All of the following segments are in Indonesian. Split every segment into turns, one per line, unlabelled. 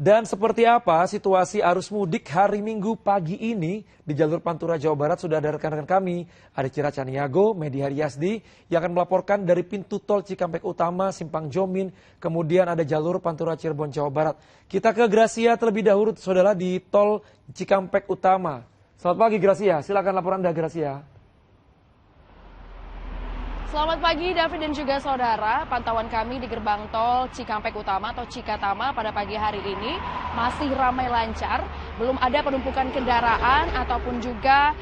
Dan seperti apa situasi arus mudik hari Minggu pagi ini di jalur Pantura Jawa Barat sudah ada rekan-rekan kami, ada Cira Caniago, Medi Haryasdi yang akan melaporkan dari pintu tol Cikampek Utama, Simpang Jomin, kemudian ada jalur Pantura Cirebon Jawa Barat. Kita ke Gracia terlebih dahulu saudara di tol Cikampek Utama. Selamat pagi Gracia, silakan laporan Anda Gracia.
Selamat pagi David dan juga saudara, pantauan kami di gerbang tol Cikampek Utama atau Cikatama pada pagi hari ini masih ramai lancar, belum ada penumpukan kendaraan ataupun juga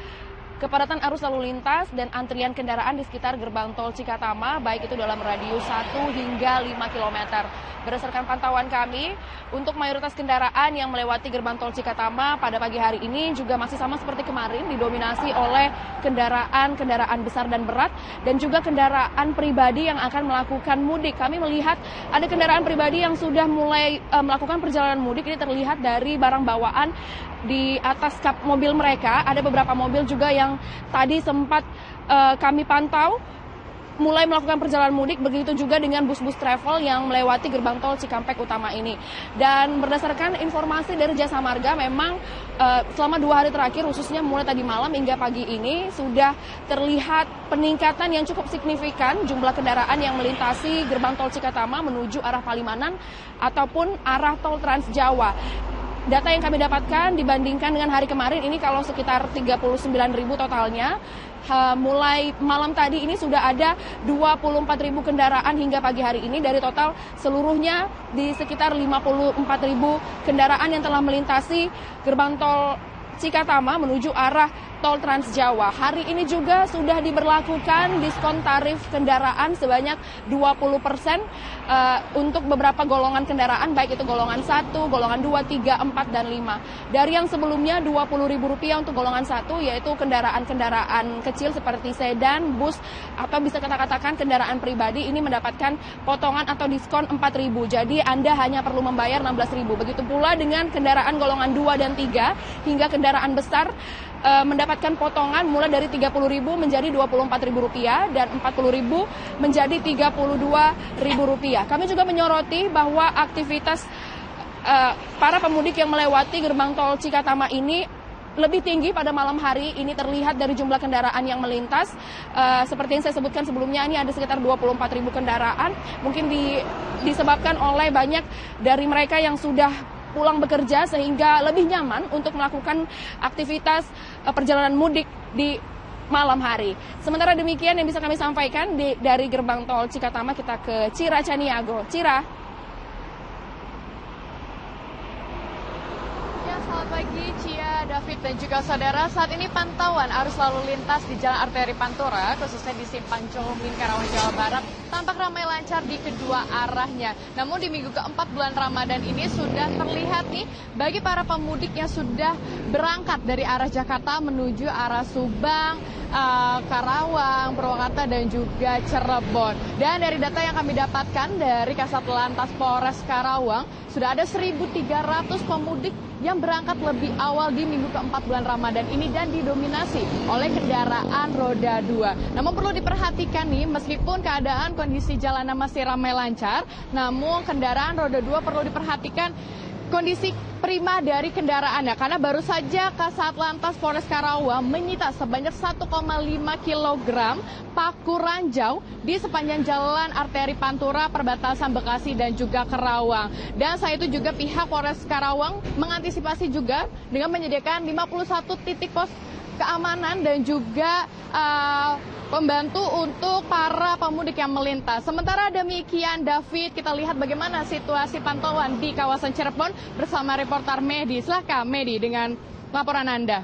kepadatan arus lalu lintas dan antrian kendaraan di sekitar gerbang tol Cikatama, baik itu dalam radius 1 hingga 5 km. Berdasarkan pantauan kami, untuk mayoritas kendaraan yang melewati gerbang tol Cikatama pada pagi hari ini juga masih sama seperti kemarin, didominasi oleh kendaraan besar dan berat, dan juga kendaraan pribadi yang akan melakukan mudik. Kami melihat ada kendaraan pribadi yang sudah mulai melakukan perjalanan mudik, ini terlihat dari barang bawaan di atas kap mobil mereka. Ada beberapa mobil juga yang tadi sempat kami pantau mulai melakukan perjalanan mudik, begitu juga dengan bus-bus travel yang melewati gerbang tol Cikampek Utama ini. Dan berdasarkan informasi dari Jasa Marga, memang selama 2 hari terakhir, khususnya mulai tadi malam hingga pagi ini, sudah terlihat peningkatan yang cukup signifikan jumlah kendaraan yang melintasi gerbang tol Cikatama menuju arah Palimanan ataupun arah tol Trans Jawa. Data yang kami dapatkan dibandingkan dengan hari kemarin ini kalau sekitar 39.000 totalnya. Mulai malam tadi ini sudah ada 24.000 kendaraan hingga pagi hari ini, dari total seluruhnya di sekitar 54.000 kendaraan yang telah melintasi gerbang tol Cikatama menuju arah tol Trans Jawa. Hari ini juga sudah diberlakukan diskon tarif kendaraan sebanyak 20% untuk beberapa golongan kendaraan, baik itu golongan 1, golongan 2, 3, 4, dan 5. Dari yang sebelumnya Rp20.000 untuk golongan 1, yaitu kendaraan-kendaraan kecil seperti sedan, bus, atau bisa kita katakan kendaraan pribadi, ini mendapatkan potongan atau diskon Rp4.000. Jadi Anda hanya perlu membayar Rp16.000. Begitu pula dengan kendaraan golongan 2 dan 3 hingga kendaraan besar mendapatkan potongan mulai dari Rp30.000 menjadi Rp24.000 dan Rp40.000 menjadi Rp32.000. Kami juga menyoroti bahwa aktivitas para pemudik yang melewati gerbang tol Cikatama ini lebih tinggi pada malam hari. Ini terlihat dari jumlah kendaraan yang melintas. Seperti yang saya sebutkan sebelumnya, ini ada sekitar 24.000 kendaraan. Mungkin disebabkan oleh banyak dari mereka yang sudah pulang bekerja sehingga lebih nyaman untuk melakukan aktivitas perjalanan mudik di malam hari. Sementara demikian yang bisa kami sampaikan dari gerbang tol Cikatama. Kita ke Cira Caniago. Cira.
Selamat pagi Cia, David dan juga saudara. Saat ini pantauan arus lalu lintas di Jalan Arteri Pantura, khususnya di Simpang Jomin, Karawang, Jawa Barat, tampak ramai lancar di kedua arahnya. Namun di minggu keempat bulan Ramadan ini sudah terlihat nih bagi para pemudik yang sudah berangkat dari arah Jakarta menuju arah Subang, Karawang, Purwakarta, dan juga Cirebon. Dan dari data yang kami dapatkan dari Kasat Lantas Polres Karawang, sudah ada 1.300 pemudik yang berangkat lebih awal di minggu keempat bulan Ramadan ini dan didominasi oleh kendaraan roda 2. Namun perlu diperhatikan nih, meskipun keadaan kondisi jalanan masih ramai lancar, namun kendaraan roda 2 perlu diperhatikan kondisi prima dari kendaraannya, karena baru saja Kasat Lantas Polres Karawang menyita sebanyak 1,5 kg paku ranjau di sepanjang jalan arteri Pantura perbatasan Bekasi dan juga Karawang. Dan saat itu juga pihak Polres Karawang mengantisipasi juga dengan menyediakan 51 titik pos keamanan dan juga pembantu untuk para pemudik yang melintas. Sementara demikian, David, kita lihat bagaimana situasi pantauan di kawasan Cirebon bersama reporter Medi. Silakan Medi dengan laporan Anda.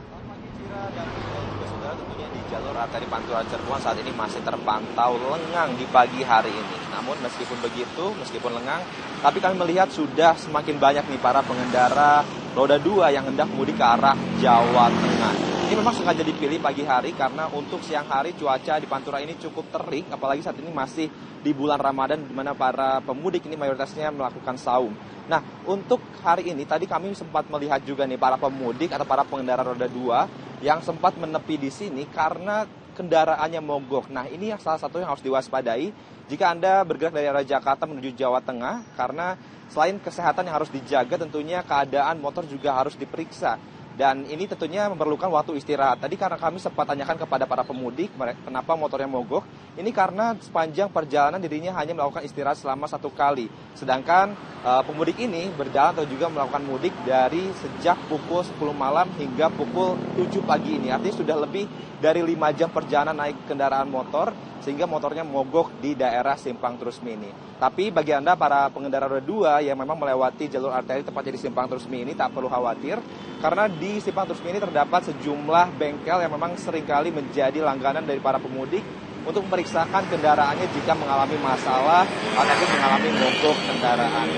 Tentunya di jalur arteri Pantura Cirebon saat ini masih terpantau lengang di pagi hari ini. Namun meskipun begitu, meskipun lengang, tapi kami melihat sudah semakin banyak nih para pengendara roda 2 yang hendak mudik ke arah Jawa Tengah. Ini memang sengaja dipilih pagi hari karena untuk siang hari cuaca di Pantura ini cukup terik, apalagi saat ini masih di bulan Ramadan di mana para pemudik ini mayoritasnya melakukan saum. Nah, untuk hari ini tadi kami sempat melihat juga nih para pemudik atau para pengendara roda 2 yang sempat menepi di sini karena kendaraannya mogok. Nah, ini yang salah satu yang harus diwaspadai jika Anda bergerak dari arah Jakarta menuju Jawa Tengah, karena selain kesehatan yang harus dijaga, tentunya keadaan motor juga harus diperiksa. Dan ini tentunya memerlukan waktu istirahat. Tadi karena kami sempat tanyakan kepada para pemudik, kenapa motornya mogok. Ini karena sepanjang perjalanan dirinya hanya melakukan istirahat selama 1 kali. Sedangkan pemudik ini berjalan atau juga melakukan mudik dari sejak pukul 10 malam hingga pukul 7 pagi ini. Artinya sudah lebih dari 5 jam perjalanan naik kendaraan motor, sehingga motornya mogok di daerah Simpang Trusmi ini. Tapi bagi Anda para pengendara roda 2 yang memang melewati jalur arteri tepatnya di Simpang Trusmi ini, tak perlu khawatir, karena di Simpang Trusmi ini terdapat sejumlah bengkel yang memang seringkali menjadi langganan dari para pemudik untuk memeriksakan kendaraannya jika mengalami masalah ataupun mengalami mogok kendaraan.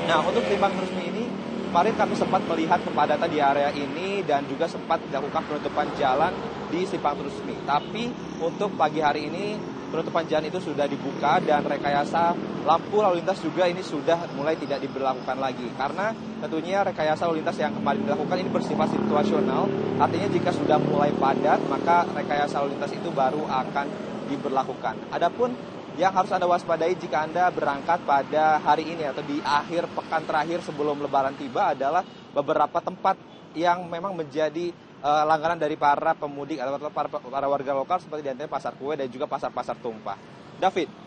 Nah, untuk Simpang Trusmi ini, kemarin kami sempat melihat kepadatan di area ini dan juga sempat dilakukan penutupan jalan di Simpang Trusmi. Tapi untuk pagi hari ini penutupan jalan itu sudah dibuka dan rekayasa lampu lalu lintas juga ini sudah mulai tidak diberlakukan lagi. Karena tentunya rekayasa lalu lintas yang kemarin dilakukan ini bersifat situasional. Artinya jika sudah mulai padat, maka rekayasa lalu lintas itu baru akan diberlakukan. Adapun yang harus Anda waspadai jika Anda berangkat pada hari ini atau di akhir pekan terakhir sebelum Lebaran tiba adalah beberapa tempat yang memang menjadi langganan dari para pemudik atau para warga lokal seperti di antaranya Pasar Kue dan juga pasar-pasar tumpah. David.